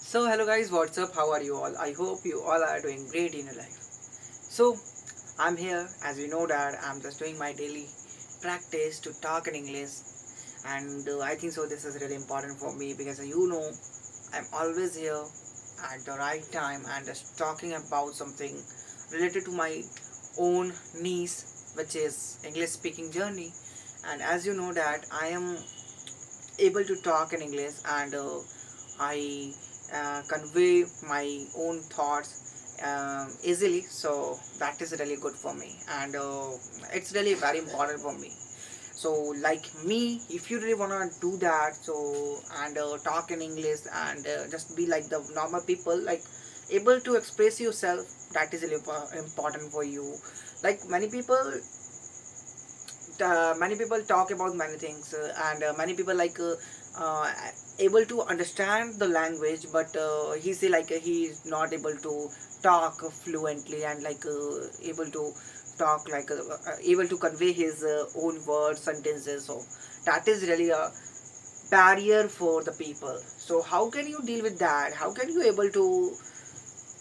So hello guys, what's up? How are you all? I hope you all are doing great in your life. So I'm here, as you know that I'm just doing my daily practice to talk in English, and I think so. This is really important for me because I'm always here at the right time and just talking about something related to my own niche, which is English speaking journey. And as you know that I am able to talk in English and I convey my own thoughts easily. So that is really good for me, and it's really very important for me. So like me, if you really wanna do that, so and talk in English and just be like the normal people, like able to express yourself, that is really important for you. Like many people talk about many things and many people uh, able to understand the language, but he say he is not able to talk fluently and able to talk able to convey his own words sentences. So that is really a barrier for the people. So how can you deal with that? How can you able to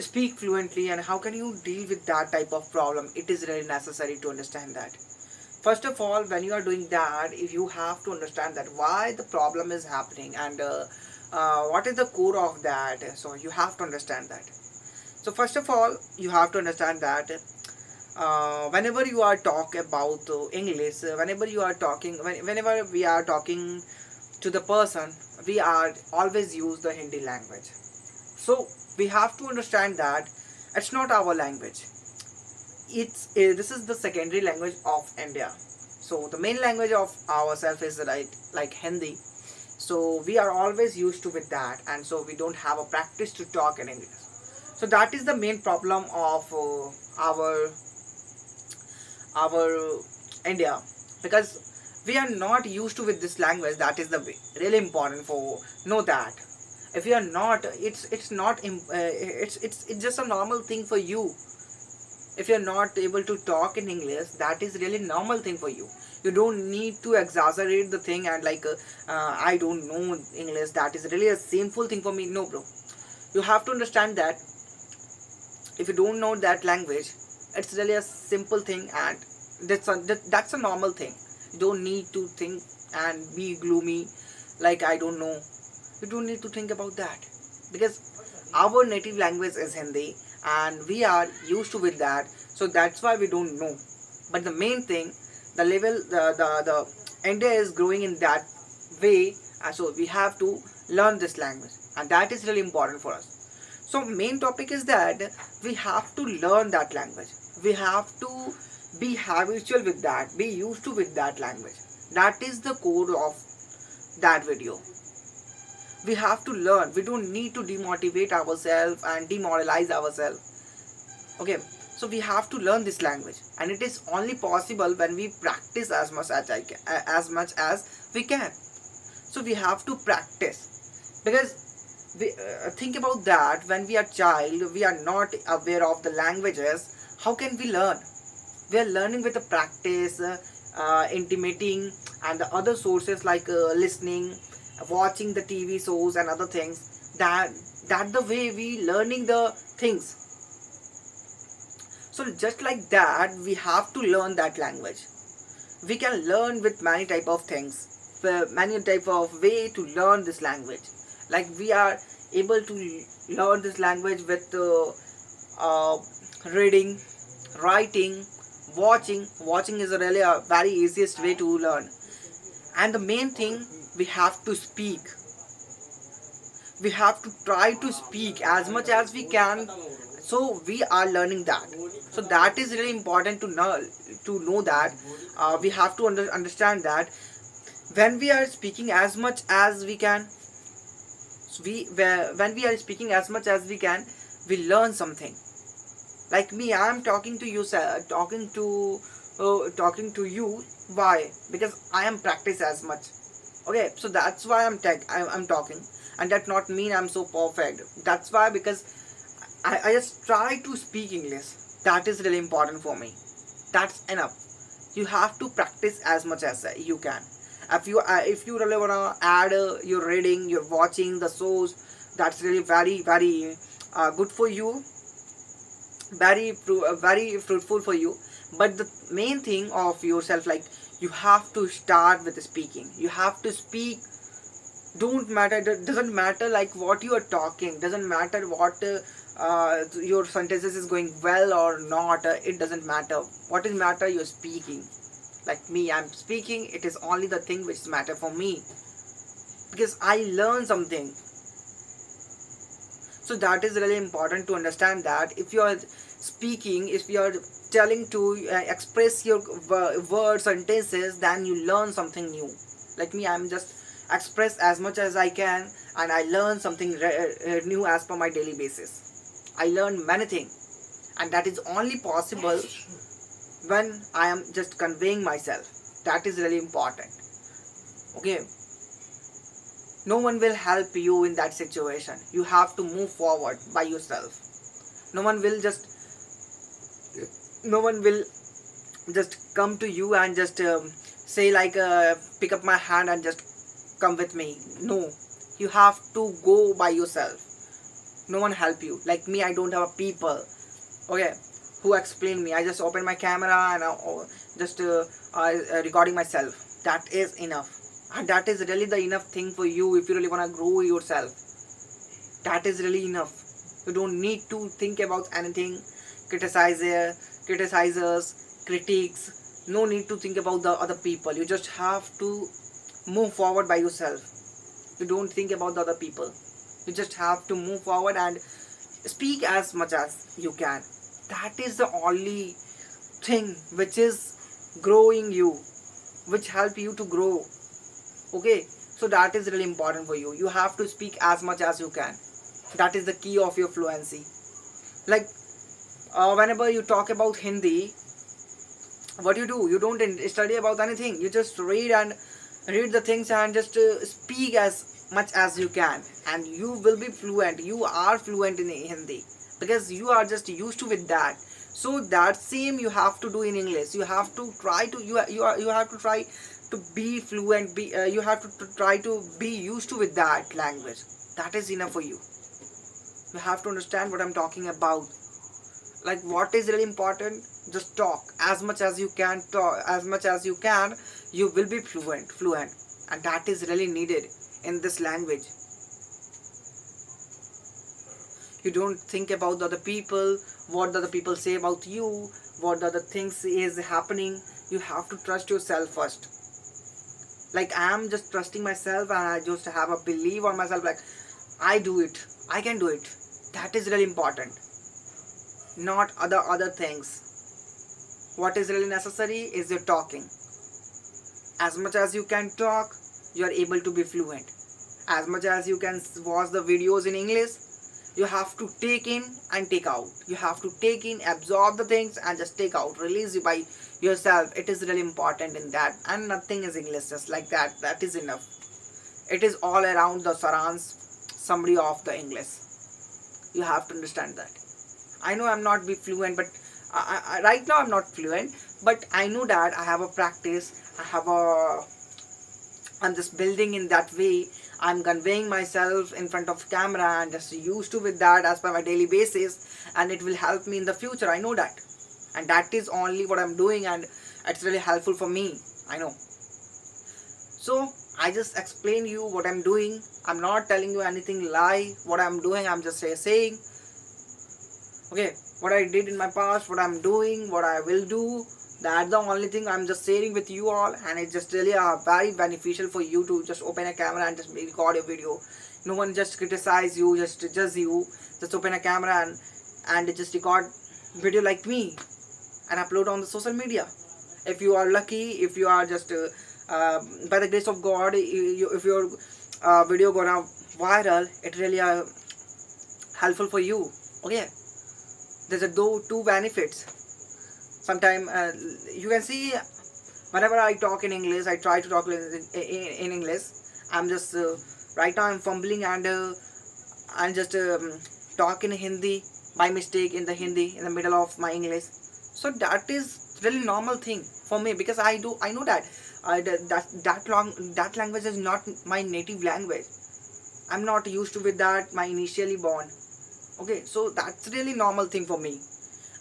speak fluently, and how can you deal with that type of problem? It is really necessary to understand that. First of all, when you are doing that, if you have to understand that why the problem is happening, and what is the core of that, so you have to understand that. So first of all, you have to understand that whenever you are talk about English, whenever we are talking to the person, we are always use the Hindi language. So we have to understand that it's not our language. This is the secondary language of India. So the main language of ourselves is like Hindi. So we are always used to with that, and so we don't have a practice to talk in English. So that is the main problem of our India, because we are not used to with this language. That is the really important for know that. If you are not, it's not it's just a normal thing for you. If you're not able to talk in English, that is really normal thing for you. You don't need to exaggerate the thing and I don't know English, that is really a shameful thing for me. No, bro. You have to understand that if you don't know that language, it's really a simple thing, and that's a normal thing. You don't need to think and be gloomy like I don't know. You don't need to think about that, because our native language is Hindi and we are used to with that. So that's why we don't know. But the main thing, the level, the India is growing in that way, so we have to learn this language, and that is really important for us. So main topic is that we have to learn that language. We have to be habitual with that, be used to with that language. That is the core of that video. We have to learn. We don't need to demotivate ourselves and demoralize ourselves. Okay, so we have to learn this language, and it is only possible when we practice as much as as much as we can. So we have to practice, because think about that. When we are child, we are not aware of the languages. How can we learn? We are learning with the practice, intimating, and the other sources like listening, watching the TV shows and other things. That the way we learning the things. So just like that, we have to learn that language. We can learn with many type of things, many type of way to learn this language. Like we are able to learn this language with uh, reading, writing, watching is really a very easiest way to learn. And the main thing, we have to speak. We have to try to speak as much as we can. So we are learning that. So that is really important to know that we have to understand that when we are speaking as much as we can, when we are speaking as much as we can, we learn something. Like me, I am talking to you, sir, talking to you. Why? Because I am practice as much. Okay, so that's why I'm talking, and that not mean I'm so perfect. That's why, because I just try to speak English. That is really important for me. That's enough. You have to practice as much as you can. If you really wanna add your reading, your watching the shows, That's really very very good for you, very fruitful for you. But the main thing of yourself, like, you have to start with speaking. You have to speak. Don't matter, it doesn't matter like what you are talking, doesn't matter what your sentences is going well or not, it doesn't matter. What is matter, you're speaking. Like me, I'm speaking, it is only the thing which matter for me, because I learn something. So that is really important to understand that if you are speaking, if you are telling to express your words, sentences, then you learn something new. Like me, I'm just express as much as I can, and I learn something new as per my daily basis. I learn many things, and that is only possible when I am just conveying myself. That is really important. Okay, no one will help you in that situation. You have to move forward by yourself. No one will just no one will just come to you and just say like pick up my hand and just come with me. No, you have to go by yourself. No one help you. Like me, I don't have a people, okay, who explain me. I just open my camera and just recording myself. That is enough, and that is really the enough thing for you if you really want to grow yourself. That is really enough. You don't need to think about anything, criticizers, critiques. No need to think about the other people. You just have to move forward by yourself. You don't think about the other people. You just have to move forward and speak as much as you can. That is the only thing which is growing you, which help you to grow. Okay, so that is really important for you. You have to speak as much as you can. That is the key of your fluency. Like whenever you talk about Hindi, what you don't study about anything. You just read the things and just speak as much as you can, and you will be fluent. You are fluent in Hindi because you are just used to with that. So that same you have to do in English. You have to try to you have to try to be fluent. You have to try to be used to with that language. That is enough for you. You have to understand what I'm talking about. Like what is really important, just talk as much as you can. Talk as much as you can. You will be fluent, and that is really needed in this language. You don't think about the other people, what the other people say about you, what the other things is happening. You have to trust yourself first. Like I am just trusting myself, and I just have a belief on myself, like I do it, I can do it. That is really important, not other things. What is really necessary is your talking. As much as you can talk, you are able to be fluent. As much as you can watch the videos in English, you have to take in and take out. You have to take in, absorb the things, and just take out, release it by yourself. It is really important in that, and nothing is English, just like that. That is enough. It is all around the Saran's summary of the English. You have to understand that. I know I'm not be fluent, but right now I'm not fluent, but I know that I have a practice. I'm just building in that way. I'm conveying myself in front of camera and just used to with that as per my daily basis, and it will help me in the future. I know that, and that is only what I'm doing, and it's really helpful for me. I know. So I just explain you what I'm doing. I'm not telling you anything lie. What I'm doing, I'm just saying. Okay, what I did in my past, what I'm doing, what I will do. That's the only thing I'm just sharing with you all, and it's just really very beneficial for you to just open a camera and just record your video. No one just criticize you, just judge you. Just open a camera and just record video like me and upload on the social media. If you are lucky, if you are just by the grace of God, if your video gonna viral, it really helpful for you. Okay, there's a two benefits. Sometimes you can see, whenever I talk in English, I try to talk in English. I'm just right now I'm fumbling and just talk in Hindi by mistake in the Hindi in the middle of my English. So that is really normal thing for me, because I know that that language is not my native language. I'm not used to with that my initially born. Okay, so that's really normal thing for me.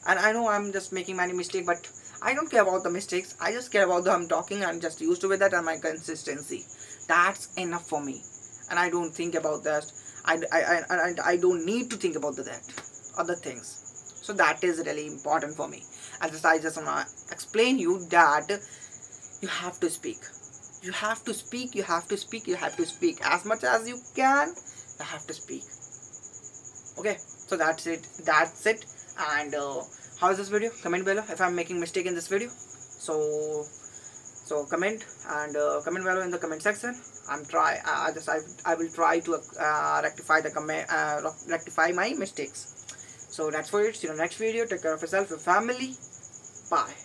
And I know I'm just making many mistakes, but I don't care about the mistakes. I just care about the I'm talking. I'm just used to with that and my consistency. That's enough for me. And I don't think about that. I don't need to think about that other things. So that is really important for me. And just I just wanna explain you that you have to speak. You have to speak. You have to speak. You have to speak as much as you can. You have to speak. Okay, so that's it. That's it. And how is this video? Comment below if I'm making mistake in this video. So comment, and comment below in the comment section. I will try to rectify the comment, rectify my mistakes. So that's for it. See you in the next video. Take care of yourself, your family. Bye.